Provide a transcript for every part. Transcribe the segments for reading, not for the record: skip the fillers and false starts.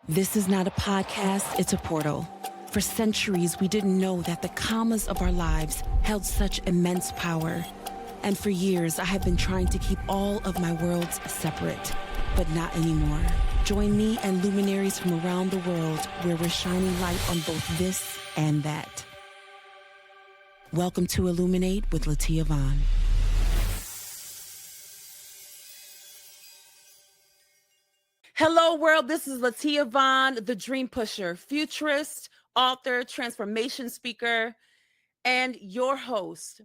This is not a podcast, it's a portal. For centuries, we didn't know that the commas of our lives held such immense power. And for years, I have been trying to keep all of my worlds separate, but not anymore. Join me and luminaries from around the world where we're shining light on both this and that. Welcome to Illuminate with Latia Vaughan. Hello, world. This is Latia Vaughan, the dream pusher, futurist, author, transformation speaker, and your host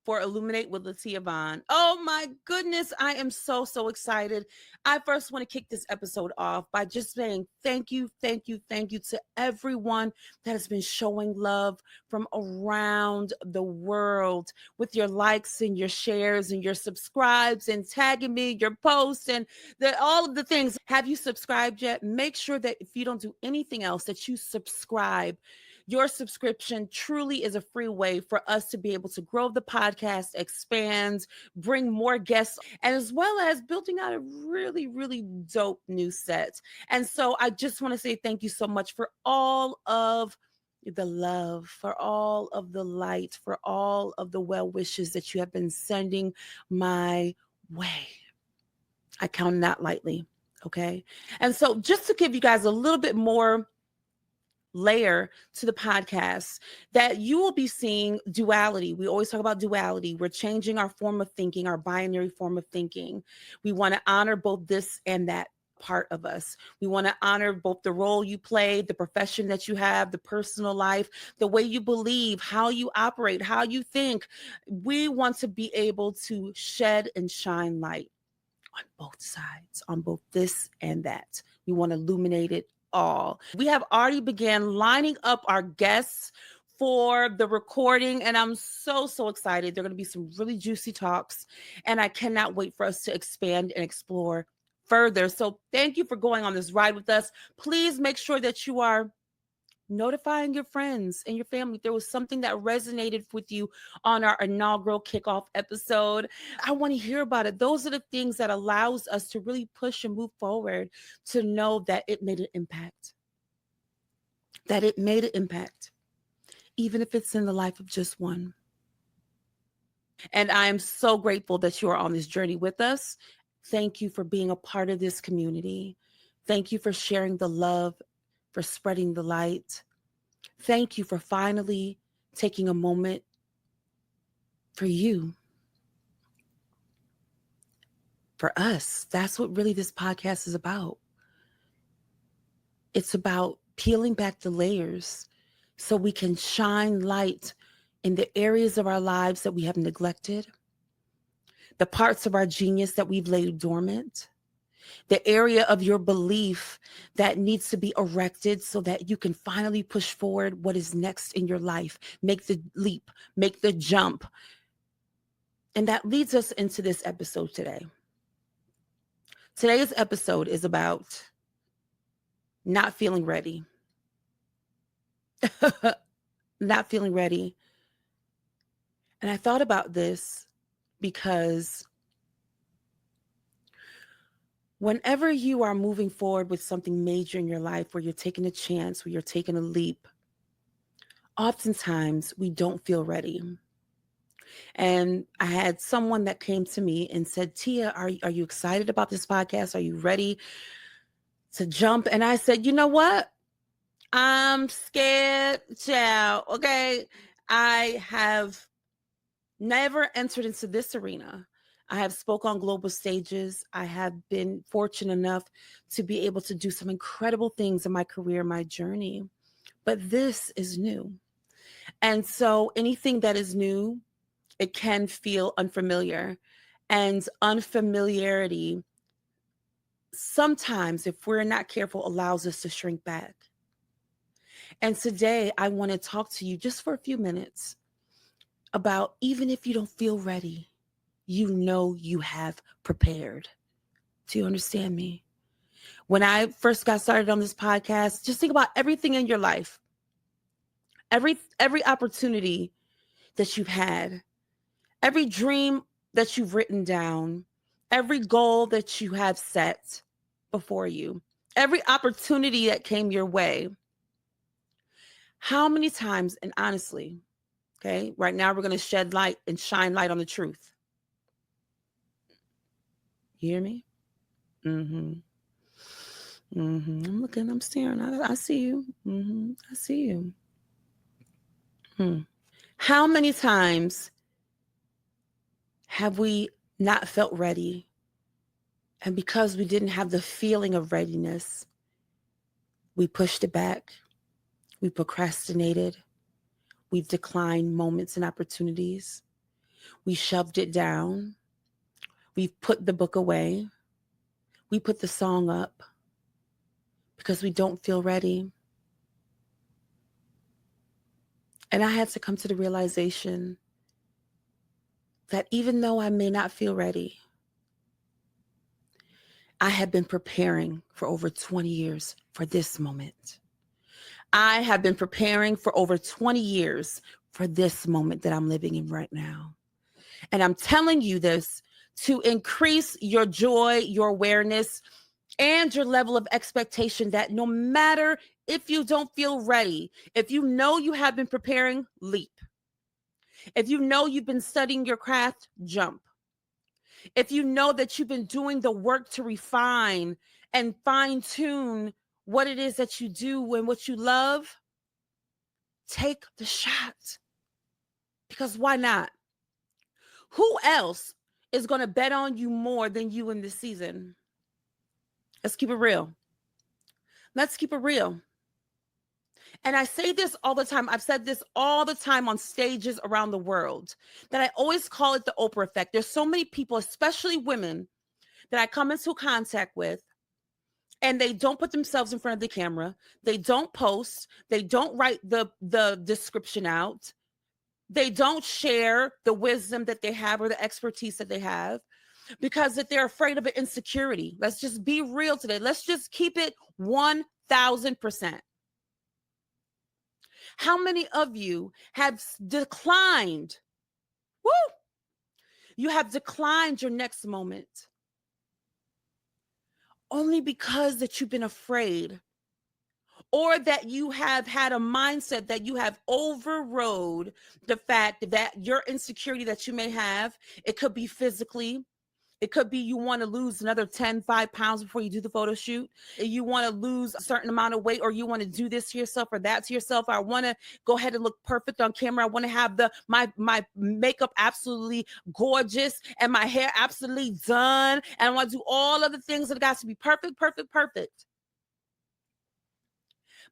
for Illuminate with Latia Vaughan. Oh my goodness, I am so excited. I first want to kick this episode off by just saying thank you to everyone that has been showing love from around the world with your likes and your shares and your subscribes and tagging me, your posts and all of the things. Have you subscribed yet? Make sure that if you don't do anything else, that you subscribe. Your subscription truly is a free way for us to be able to grow the podcast, expand, bring more guests, and as well as building out a really dope new set. And so I just want to say thank you so much for all of the love, for all of the light, for all of the well wishes that you have been sending my way. I count that lightly, okay? And so just to give you guys a little bit more layer to the podcast, that you will be seeing duality. We always talk about duality. We're changing our form of thinking, our binary form of thinking. We want to honor both this and that part of us. We want to honor both the role you play, the profession that you have, the personal life, the way you believe, how you operate, how you think. We want to be able to shed and shine light on both sides, on both this and that. We want to illuminate it all. We have already began lining up our guests for the recording, and I'm so excited. There are going to be some really juicy talks, and I cannot wait for us to expand and explore further. So thank you for going on this ride with us. Please make sure that you are notifying your friends and your family. If there was something that resonated with you on our inaugural kickoff episode, I want to hear about it. Those are the things that allows us to really push and move forward, to know that it made an impact, even if it's in the life of just one. And I am so grateful that you are on this journey with us. Thank you for being a part of this community. Thank you for sharing the love, for spreading the light. Thank you for finally taking a moment for you, for us. That's what really this podcast is about. It's about peeling back the layers so we can shine light in the areas of our lives that we have neglected, the parts of our genius that we've laid dormant, the area of your belief that needs to be erected so that you can finally push forward what is next in your life. Make the leap, make the jump. And that leads us into this episode today. Today's episode is about not feeling ready. Not feeling ready. And I thought about this because whenever you are moving forward with something major in your life, where you're taking a chance, where you're taking a leap, oftentimes we don't feel ready. And I had someone that came to me and said, Tia, are you excited about this podcast? Are you ready to jump? And I said, you know what? I'm scared, child. Okay. I have never entered into this arena. I have spoke on global stages. I have been fortunate enough to be able to do some incredible things in my career, my journey. But this is new. And so anything that is new, it can feel unfamiliar. And unfamiliarity, sometimes, if we're not careful, allows us to shrink back. And today, I want to talk to you just for a few minutes about, even if you don't feel ready, you know you have prepared. Do you understand me? When I first got started on this podcast, just think about everything in your life. Every opportunity that you've had, every dream that you've written down, every goal that you have set before you, Every opportunity that came your way, how many times, and honestly, okay, right now we're going to shed light and shine light on the truth. You hear me? Mm-hmm. Mm-hmm. I'm looking, I'm staring. I see you. Mm-hmm. I see you. How many times have we not felt ready? And because we didn't have the feeling of readiness, we pushed it back. We procrastinated. We've declined moments and opportunities. We shoved it down. We've put the book away. We put the song up because we don't feel ready. And I had to come to the realization that even though I may not feel ready, I have been preparing for over 20 years for this moment. I have been preparing for over 20 years for this moment that I'm living in right now. And I'm telling you this to increase your joy, your awareness, and your level of expectation that no matter if you don't feel ready, if you know you have been preparing, leap. If you know you've been studying your craft, jump. If you know that you've been doing the work to refine and fine tune what it is that you do and what you love, take the shot. Because why not? Who else is going to bet on you more than you in this season? Let's keep it real. Let's keep it real. And I say this all the time. I've said this all the time on stages around the world, that I always call it the Oprah Effect. There's so many people, especially women, that I come into contact with, and they don't put themselves in front of the camera. They don't post. They don't write the description out. They don't share the wisdom that they have or the expertise that they have, because that they're afraid of an insecurity. Let's just be real today. Let's just keep it 1,000%. How many of you have declined? Woo! You have declined your next moment only because that you've been afraid, or that you have had a mindset that you have overrode the fact that your insecurity that you may have. It could be physically. It could be you want to lose another 5 pounds before you do the photo shoot. You want to lose a certain amount of weight, or you want to do this to yourself or that to yourself. I want to go ahead and look perfect on camera. I want to have my makeup absolutely gorgeous and my hair absolutely done. And I want to do all of the things that got to be perfect, perfect, perfect.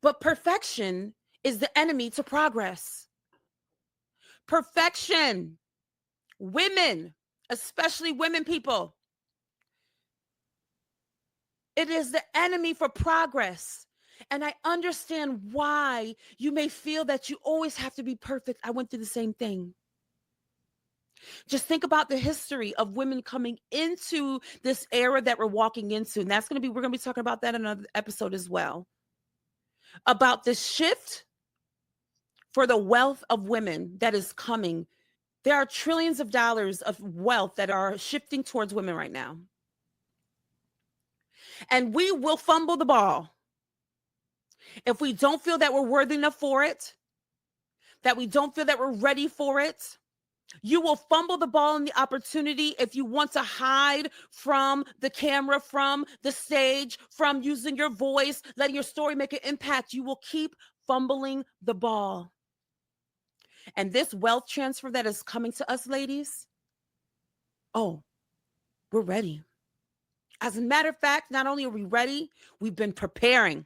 But perfection is the enemy to progress. Perfection. Women, especially women people, it is the enemy for progress. And I understand why you may feel that you always have to be perfect. I went through the same thing. Just think about the history of women coming into this era that we're walking into. And we're going to be talking about that in another episode as well. About this shift for the wealth of women that is coming. There are trillions of dollars of wealth that are shifting towards women right now. And we will fumble the ball if we don't feel that we're worthy enough for it, that we don't feel that we're ready for it. You will fumble the ball in the opportunity if you want to hide from the camera, from the stage, from using your voice, letting your story make an impact. You will keep fumbling the ball. And this wealth transfer that is coming to us, ladies, oh, we're ready. As a matter of fact, not only are we ready, we've been preparing.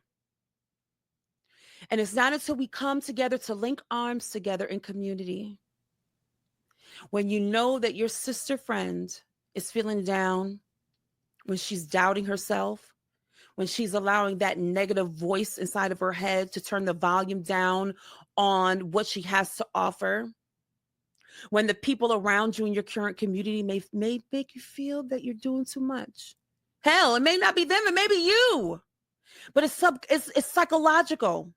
And it's not until we come together to link arms together in community, when you know that your sister friend is feeling down, when she's doubting herself, when she's allowing that negative voice inside of her head to turn the volume down on what she has to offer, when the people around you in your current community may make you feel that you're doing too much. Hell, it may not be them, it may be you, but it's psychological.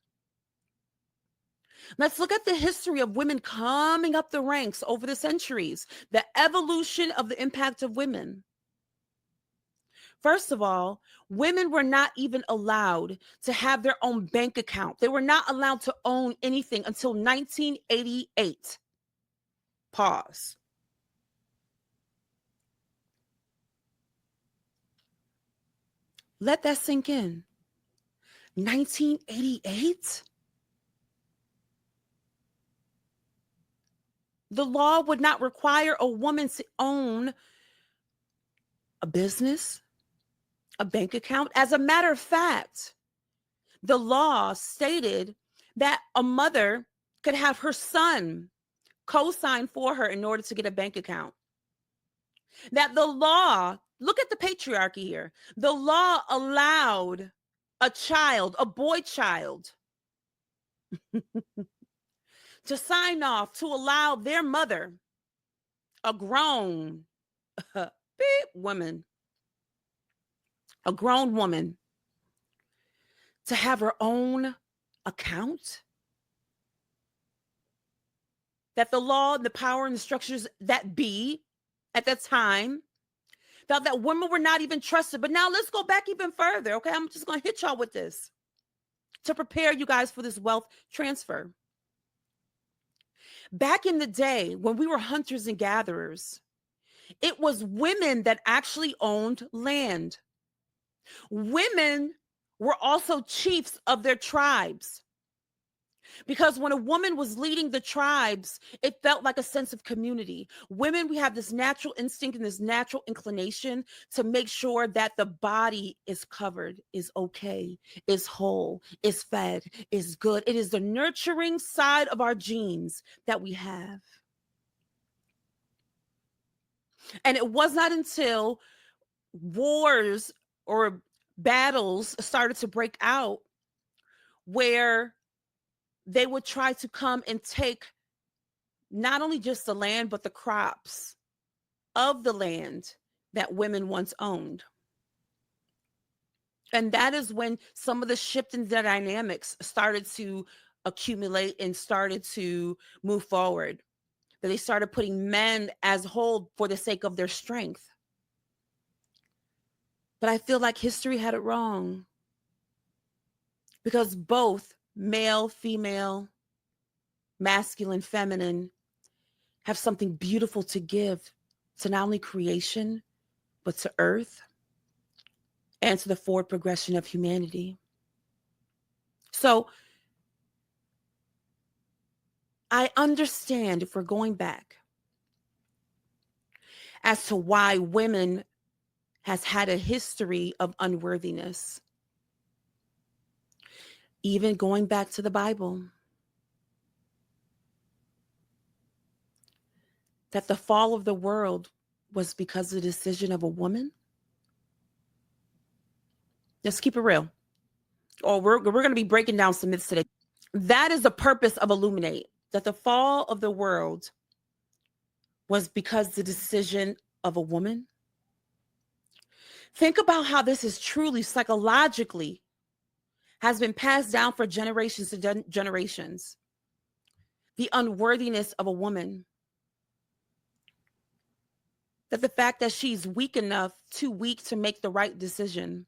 Let's look at the history of women coming up the ranks over the centuries, the evolution of the impact of women. First of all, women were not even allowed to have their own bank account. They were not allowed to own anything until 1988. Pause. Let that sink in. 1988? The law would not require a woman to own a business, a bank account. As a matter of fact, the law stated that a mother could have her son co-sign for her in order to get a bank account. That the law, look at the patriarchy here, the law allowed a child, a boy child, to sign off to allow their mother, a grown woman, a grown woman, to have her own account. That the law, the power, and the structures that be at that time felt that women were not even trusted. But now let's go back even further. Okay, I'm just going to hit y'all with this to prepare you guys for this wealth transfer. Back in the day when we were hunters and gatherers, it was women that actually owned land. Women were also chiefs of their tribes. Because when a woman was leading the tribes, it felt like a sense of community. Women, we have this natural instinct and this natural inclination to make sure that the body is covered, is okay, is whole, is fed, is good. It is the nurturing side of our genes that we have. And it was not until wars or battles started to break out where they would try to come and take not only just the land, but the crops of the land that women once owned. And that is when some of the shift in the dynamics started to accumulate and started to move forward. That they started putting men as whole for the sake of their strength. But I feel like history had it wrong. Because both male, female, masculine, feminine have something beautiful to give to not only creation, but to earth and to the forward progression of humanity. So I understand, if we're going back, as to why women has had a history of unworthiness. Even going back to the Bible. That the fall of the world was because of the decision of a woman. Let's keep it real. Or we're going to be breaking down some myths today. That is the purpose of Illuminate. That the fall of the world was because the decision of a woman. Think about how this is truly psychologically has been passed down for generations and generations. The unworthiness of a woman. That the fact that she's weak enough, too weak to make the right decision.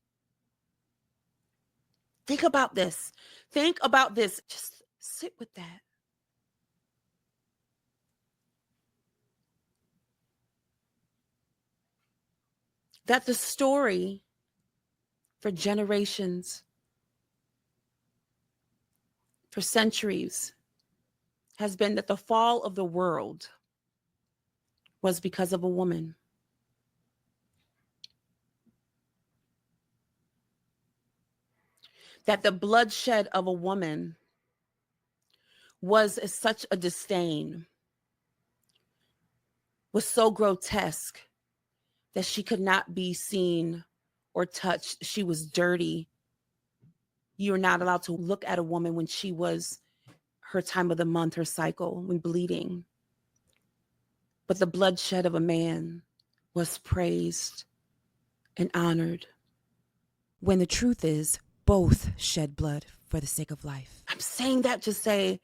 Think about this. Think about this. Just sit with that. That the story for generations, for centuries, has been that the fall of the world was because of a woman. That the bloodshed of a woman was such a disdain, was so grotesque that she could not be seen or touched. She was dirty. You were not allowed to look at a woman when she was her time of the month, her cycle, when bleeding. But the bloodshed of a man was praised and honored. When the truth is, both shed blood for the sake of life. I'm saying that to say,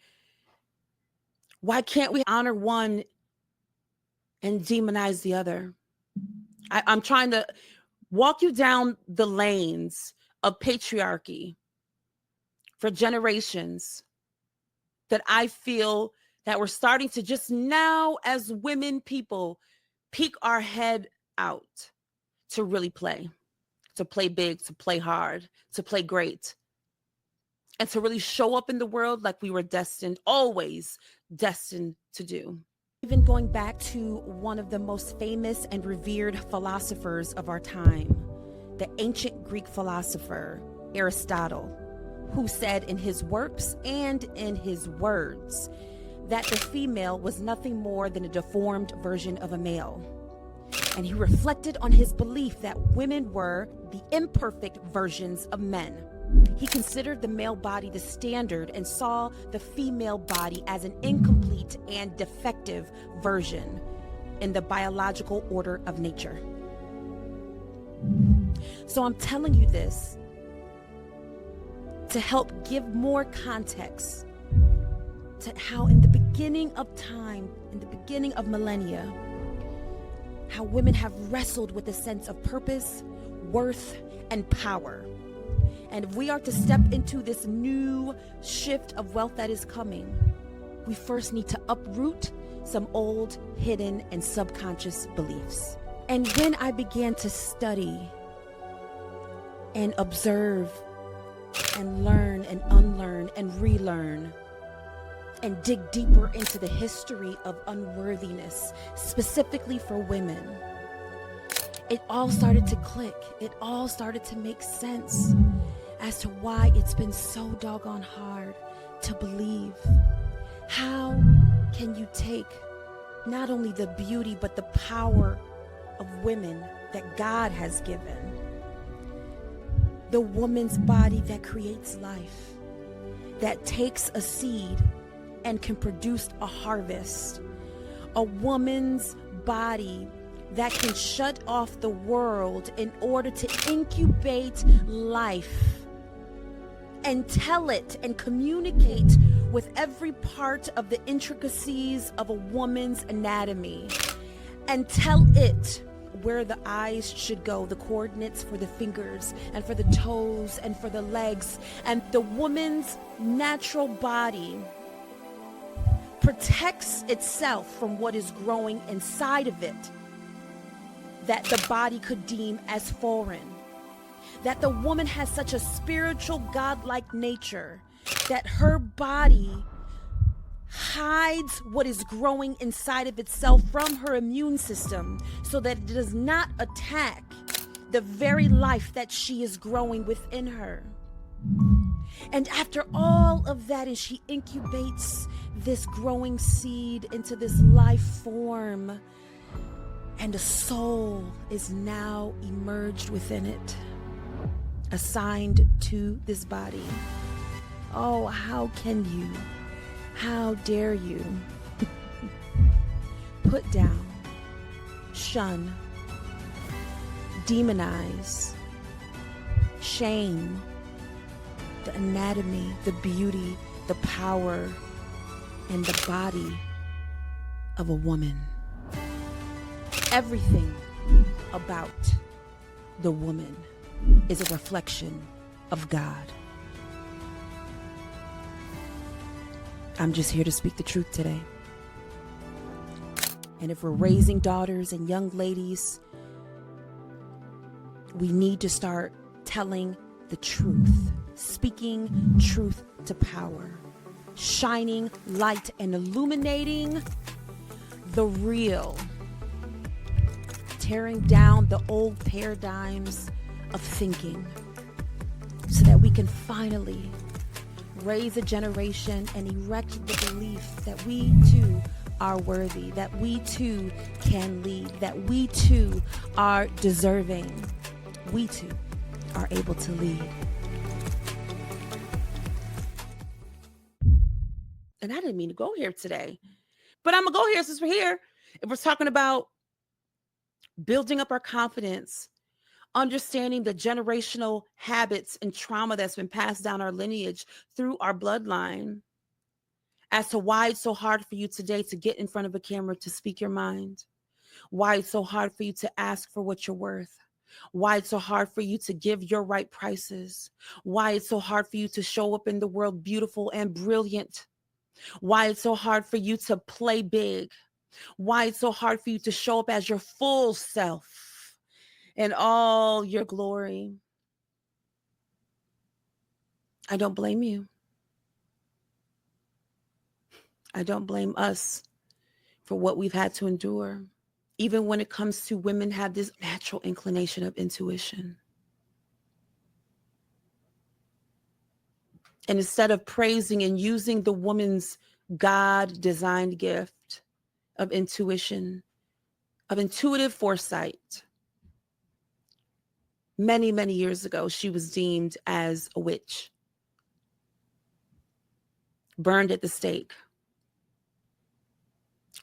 why can't we honor one and demonize the other? I'm trying to walk you down the lanes of patriarchy for generations that I feel that we're starting to just now, as women people, peek our head out to really play big, to play hard, to play great, and to really show up in the world like we were destined, always destined to do. Even going back to one of the most famous and revered philosophers of our time, the ancient Greek philosopher Aristotle, who said in his works and in his words that the female was nothing more than a deformed version of a male. And he reflected on his belief that women were the imperfect versions of men. He considered the male body the standard and saw the female body as an incomplete and defective version in the biological order of nature. So I'm telling you this to help give more context to how in the beginning of time, in the beginning of millennia, how women have wrestled with a sense of purpose, worth, and power. And if we are to step into this new shift of wealth that is coming, we first need to uproot some old, hidden, and subconscious beliefs. And when I began to study and observe and learn and unlearn and relearn and dig deeper into the history of unworthiness, specifically for women, it all started to click. It all started to make sense as to why it's been so doggone hard to believe. How can you take not only the beauty but the power of women that God has given, the woman's body that creates life, that takes a seed and can produce a harvest, a woman's body that can shut off the world in order to incubate life and tell it and communicate with every part of the intricacies of a woman's anatomy and tell it where the eyes should go, the coordinates for the fingers and for the toes and for the legs. And the woman's natural body protects itself from what is growing inside of it that the body could deem as foreign. That the woman has such a spiritual, godlike nature that her body hides what is growing inside of itself from her immune system so that it does not attack the very life that she is growing within her. And after all of that, and she incubates this growing seed into this life form, and a soul is now emerged within it, assigned to this body. Oh, how can you, how dare you put down, shun, demonize, shame the anatomy, the beauty, the power, and the body of a woman. Everything about the woman is a reflection of God. I'm just here to speak the truth today. And if we're raising daughters and young ladies, we need to start telling the truth, speaking truth to power, shining light and illuminating the real, tearing down the old paradigms of thinking so that we can finally raise a generation and erect the belief that we too are worthy, that we too can lead, that we too are deserving, we too are able to lead. And I didn't mean to go here today, but I'm gonna go here since we're here. If we're talking about building up our confidence, understanding the generational habits and trauma that's been passed down our lineage through our bloodline, as to why it's so hard for you today to get in front of a camera to speak your mind, why it's so hard for you to ask for what you're worth, why it's so hard for you to give your right prices, why it's so hard for you to show up in the world beautiful and brilliant, why it's so hard for you to play big, why it's so hard for you to show up as your full self in all your glory. I don't blame you. I don't blame us for what we've had to endure. Even when it comes to women have this natural inclination of intuition. And instead of praising and using the woman's God-designed gift of intuition, of intuitive foresight, many, many years ago, she was deemed as a witch, burned at the stake.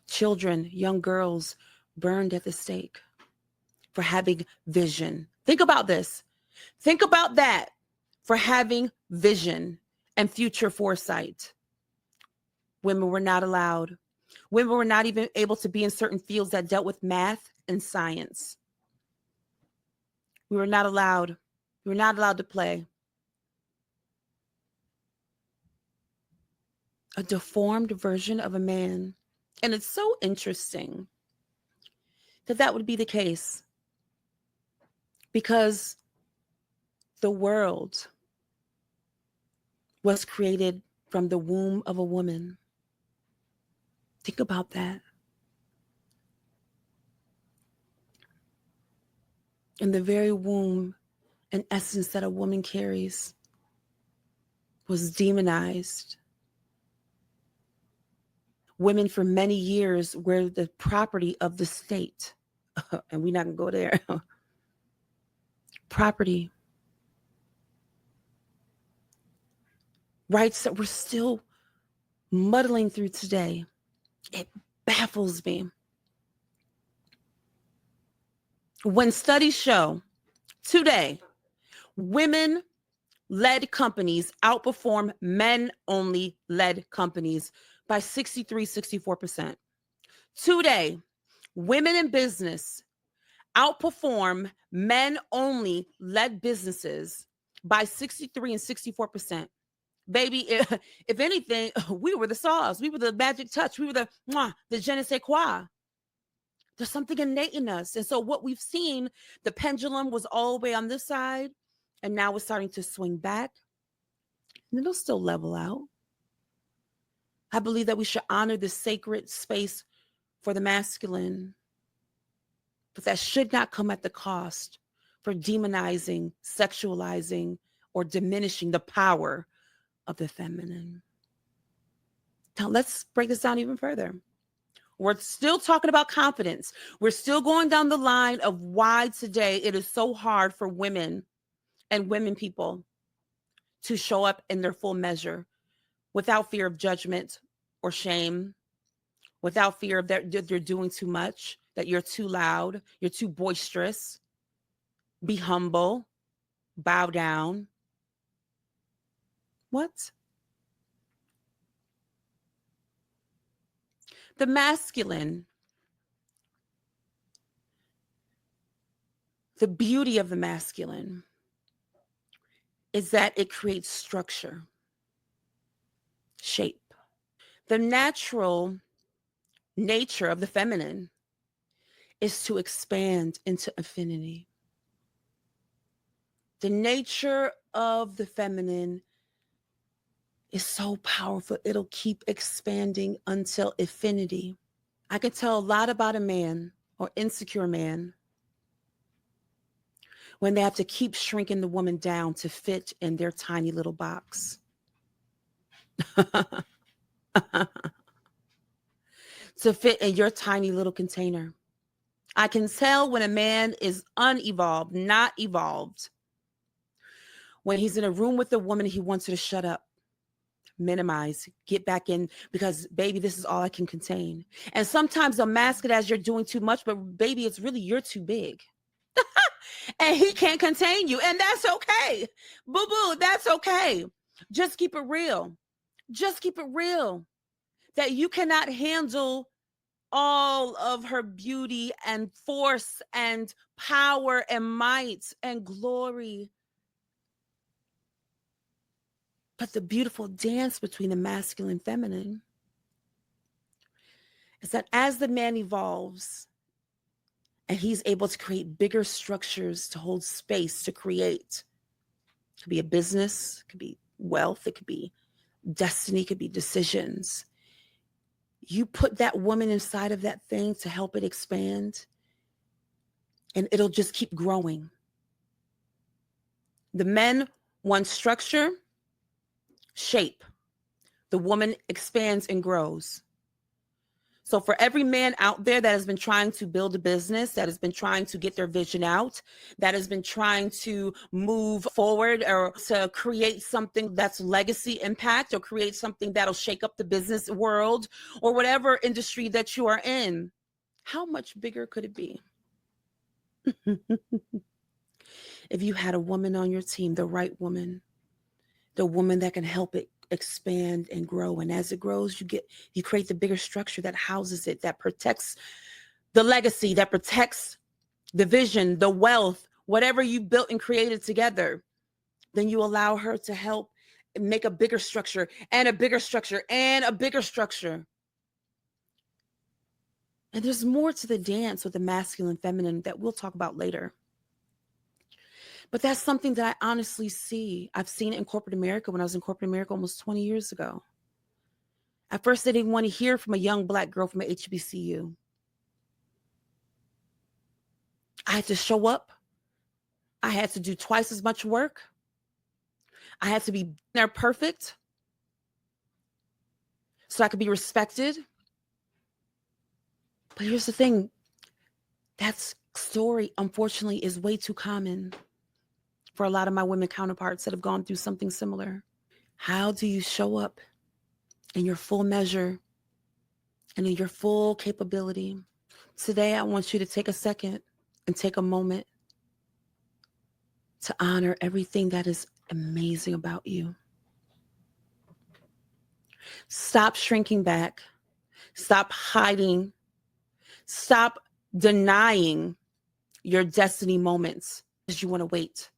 Children, young girls, burned at the stake for having vision. Think about this. Think about that, for having vision and future foresight. Women were not allowed. Women were not even able to be in certain fields that dealt with math and science. We were not allowed. We were not allowed to play. A deformed version of a man. And it's so interesting that that would be the case, because the world was created from the womb of a woman. Think about that. In the very womb and essence that a woman carries was demonized. Women for many years were the property of the state. And we're not going to go there. Property. Rights that we're still muddling through today. It baffles me. When studies show today, women-led companies outperform men-only led companies by 64%. Today, women in business outperform men-only led businesses by 63 and 64%. Baby, if anything, we were the sauce. We were the magic touch. We were the je ne sais quoi. There's something innate in us. And so what we've seen, the pendulum was all the way on this side, and now it's starting to swing back. And it'll still level out. I believe that we should honor the sacred space for the masculine, but that should not come at the cost for demonizing, sexualizing, or diminishing the power of the feminine. Now let's break this down even further. We're still talking about confidence. We're still going down the line of why today it is so hard for women and women people to show up in their full measure without fear of judgment or shame, without fear of that they're doing too much, that you're too loud, you're too boisterous. Be humble, bow down. What? The masculine, the beauty of the masculine is that it creates structure, shape. The natural nature of the feminine is to expand into affinity. The nature of the feminine is so powerful. It'll keep expanding until affinity. I can tell a lot about a man or insecure man when they have to keep shrinking the woman down to fit in their tiny little box. To fit in your tiny little container. I can tell when a man is unevolved, not evolved. When he's in a room with a woman, he wants her to shut up, minimize, get back in, because baby, this is all I can contain. And sometimes they'll mask it as you're doing too much, but baby, it's really you're too big. And he can't contain you. And that's okay. Boo-boo, that's okay. Just keep it real. Just keep it real. That you cannot handle all of her beauty and force and power and might and glory. But the beautiful dance between the masculine and feminine is that as the man evolves and he's able to create bigger structures to hold space to create, it could be a business, it could be wealth, it could be destiny, it could be decisions. You put that woman inside of that thing to help it expand, and it'll just keep growing. The men want structure, shape. The woman expands and grows. So for every man out there that has been trying to build a business, that has been trying to get their vision out, that has been trying to move forward or to create something that's legacy impact or create something that'll shake up the business world or whatever industry that you are in, how much bigger could it be? If you had a woman on your team, the right woman, the woman that can help it expand and grow. And as it grows, you create the bigger structure that houses it, that protects the legacy, that protects the vision, the wealth, whatever you built and created together. Then you allow her to help make a bigger structure and a bigger structure and a bigger structure. And there's more to the dance with the masculine and feminine that we'll talk about later. But that's something that I honestly see. I've seen it in corporate America when I was in corporate America almost 20 years ago. At first, they didn't want to hear from a young Black girl from a HBCU. I had to show up. I had to do twice as much work. I had to be there perfect so I could be respected. But here's the thing. That story, unfortunately, is way too common for a lot of my women counterparts that have gone through something similar. How do you show up in your full measure and in your full capability? Today, I want you to take a second and take a moment to honor everything that is amazing about you. Stop shrinking back. Stop hiding. Stop denying your destiny moments because you want to wait.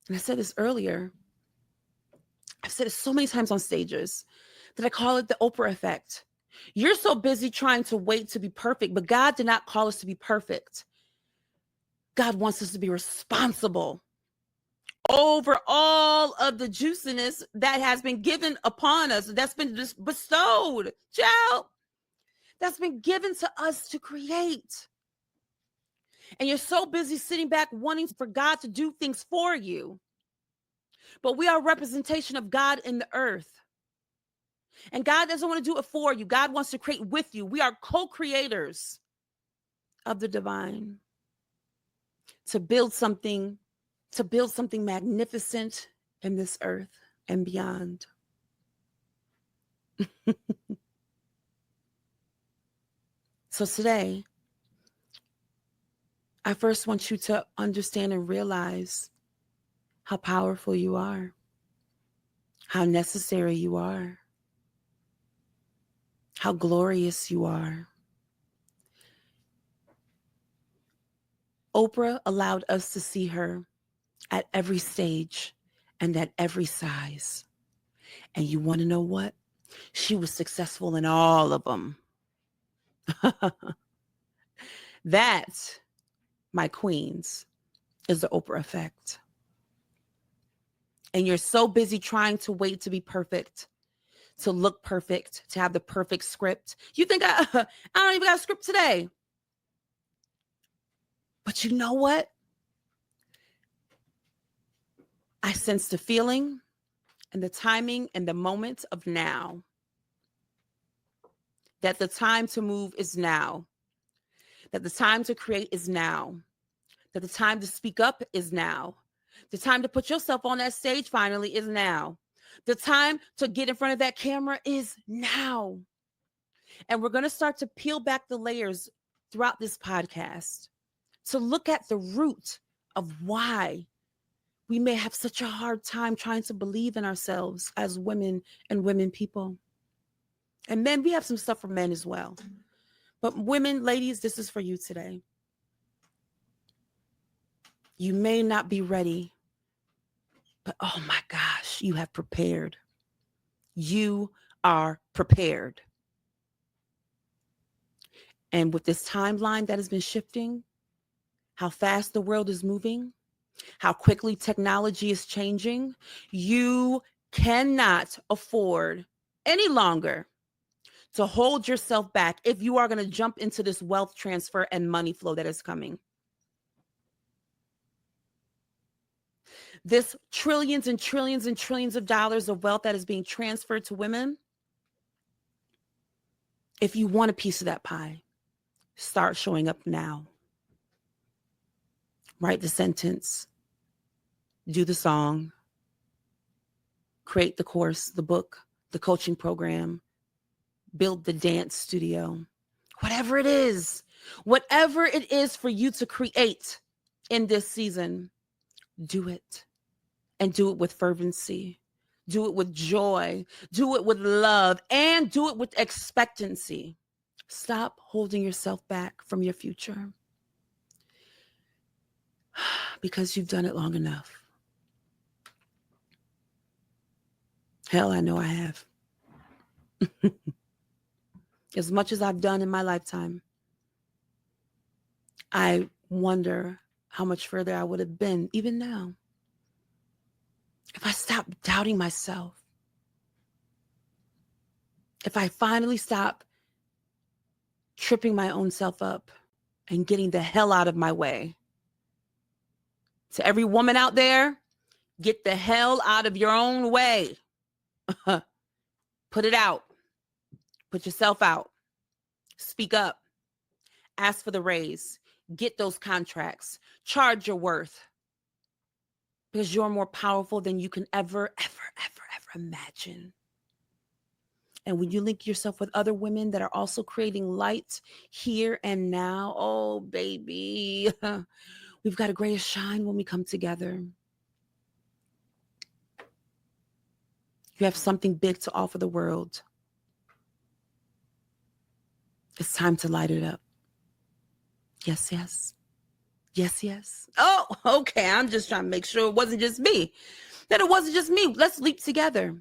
And I said this earlier. I've said it so many times on stages that I call it the Oprah Effect. You're so busy trying to wait to be perfect, but God did not call us to be perfect. God wants us to be responsible over all of the juiciness that has been given upon us, that's been just bestowed, child, that's been given to us to create. And you're so busy sitting back wanting for God to do things for you. But we are a representation of God in the earth. And God doesn't want to do it for you. God wants to create with you. We are co-creators of the divine to build something magnificent in this earth and beyond. So today, I first want you to understand and realize how powerful you are, how necessary you are, how glorious you are. Oprah allowed us to see her at every stage and at every size. And you want to know what? She was successful in all of them. That, my queens, is the Oprah Effect. And you're so busy trying to wait to be perfect, to look perfect, to have the perfect script. You think I don't even got a script today. But you know what? I sense the feeling and the timing and the moment of now. That the time to move is now. That the time to create is now. That the time to speak up is now. The time to put yourself on that stage finally is now. The time to get in front of that camera is now. And we're going to start to peel back the layers throughout this podcast to look at the root of why we may have such a hard time trying to believe in ourselves as women and women people. And men, we have some stuff for men as well. But women, ladies, this is for you today. You may not be ready, but oh my gosh, you have prepared. You are prepared. And with this timeline that has been shifting, how fast the world is moving, how quickly technology is changing, you cannot afford any longer to hold yourself back if you are going to jump into this wealth transfer and money flow that is coming. This trillions and trillions and trillions of dollars of wealth that is being transferred to women, if you want a piece of that pie, start showing up now. Write the sentence, do the song, create the course, the book, the coaching program, build the dance studio, whatever it is for you to create in this season, do it. And do it with fervency, do it with joy, do it with love, and do it with expectancy. Stop holding yourself back from your future because you've done it long enough. Hell, I know I have. As much as I've done in my lifetime, I wonder how much further I would have been even now if I stopped doubting myself. If I finally stopped tripping my own self up and getting the hell out of my way. To every woman out there, get the hell out of your own way. Put it out. Put yourself out. Speak up. Ask for the raise. Get those contracts. Charge your worth. Because you're more powerful than you can ever imagine. And when you link yourself with other women that are also creating light here and now, oh, baby, we've got a greater shine when we come together. You have something big to offer the world. It's time to light it up. Yes, yes. Yes, yes. Oh, okay. I'm just trying to make sure it wasn't just me. That it wasn't just me. Let's leap together.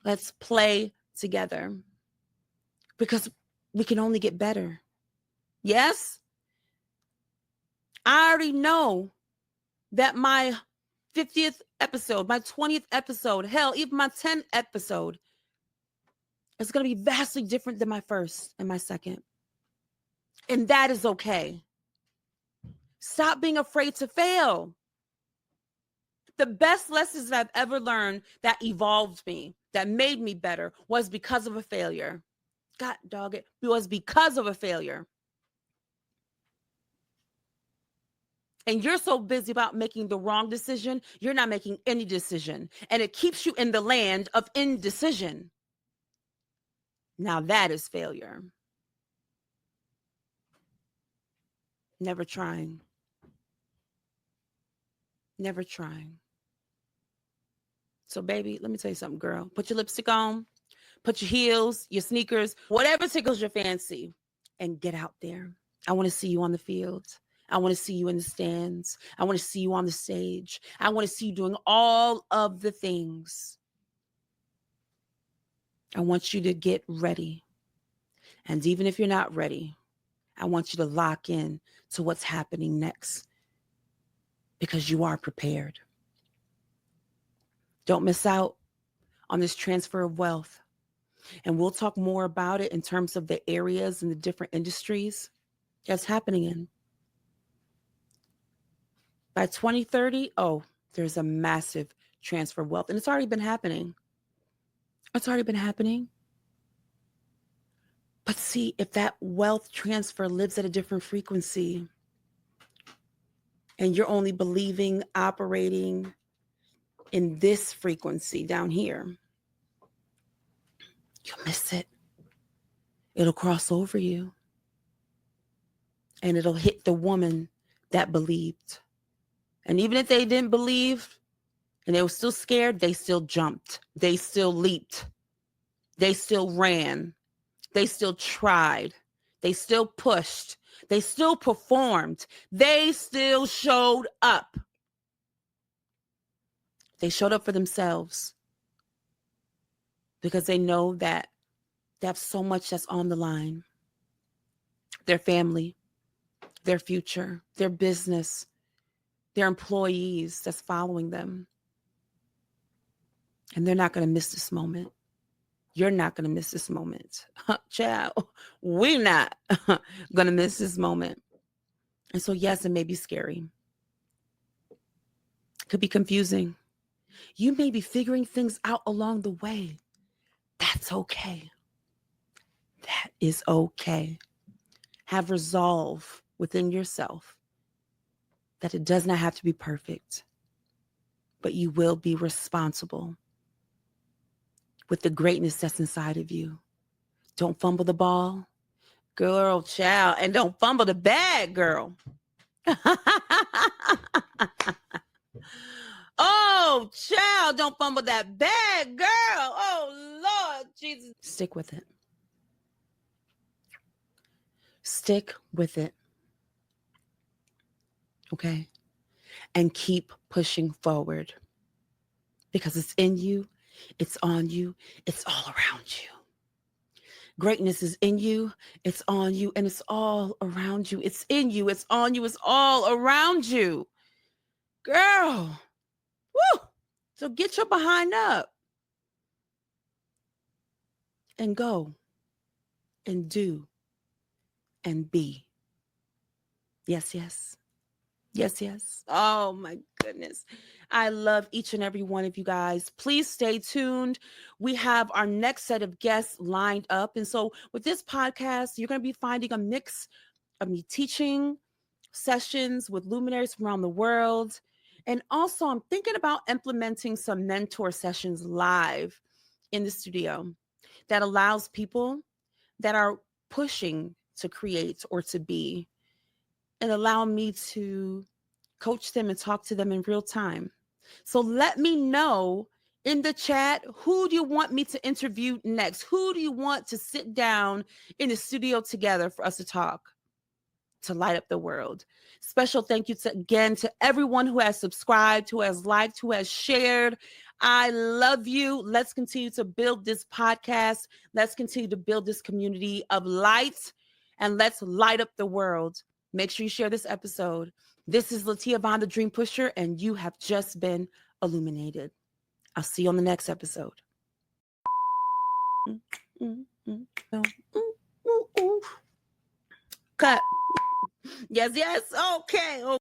Let's play together. Because we can only get better. Yes? I already know that my 50th episode, my 20th episode, hell, even my 10th episode is going to be vastly different than my first and my second. And that is okay. Stop being afraid to fail. The best lessons that I've ever learned that evolved me, that made me better, was because of a failure. God dog it. It was because of a failure. And you're so busy about making the wrong decision, you're not making any decision. And it keeps you in the land of indecision. Now that is failure. Never trying. Never trying. So, baby, let me tell you something, girl. Put your lipstick on, put your heels, your sneakers, whatever tickles your fancy, and get out there. I want to see you on the field. I want to see you in the stands. I want to see you on the stage. I want to see you doing all of the things. I want you to get ready. And even if you're not ready, I want you to lock in to what's happening next because you are prepared. Don't miss out on this transfer of wealth. And we'll talk more about it in terms of the areas and the different industries that's happening in. By 2030, there's a massive transfer of wealth. And it's already been happening. It's already been happening. But see, if that wealth transfer lives at a different frequency and you're only believing, operating in this frequency down here, you'll miss it. It'll cross over you. And it'll hit the woman that believed. And even if they didn't believe and they were still scared, they still jumped. They still leaped. They still ran. They still tried. They still pushed. They still performed. They still showed up. They showed up for themselves because they know that they have so much that's on the line. Their family, their future, their business, their employees that's following them. And they're not going to miss this moment. You're not going to miss this moment. Child, we're not going to miss this moment. And so, yes, it may be scary. It could be confusing. You may be figuring things out along the way. That's okay. That is okay. Have resolve within yourself that it does not have to be perfect, but you will be responsible with the greatness that's inside of you. Don't fumble the ball, girl, child, and don't fumble the bag, girl. Oh, child, don't fumble that bag, girl. Oh, Lord Jesus. Stick with it. Stick with it. Okay? And keep pushing forward because it's in you, it's on you, it's all around you. Greatness is in you, it's on you, and it's all around you. It's in you, it's on you, it's all around you. Girl, woo! So get your behind up and go and do and be. Yes, yes. Yes, yes. Oh my goodness. I love each and every one of you guys. Please stay tuned. We have our next set of guests lined up. And so with this podcast, you're going to be finding a mix of me teaching sessions with luminaries from around the world. And also, I'm thinking about implementing some mentor sessions live in the studio that allows people that are pushing to create or to be and allow me to coach them and talk to them in real time. So let me know in the chat, who do you want me to interview next? Who do you want to sit down in the studio together for us to talk, to light up the world? Special thank you again to everyone who has subscribed, who has liked, who has shared. I love you. Let's continue to build this podcast. Let's continue to build this community of light, and let's light up the world. Make sure you share this episode. This is Latia Vaughan, the Dream Pusher, and you have just been illuminated. I'll see you on the next episode. Cut. Yes, yes. Okay.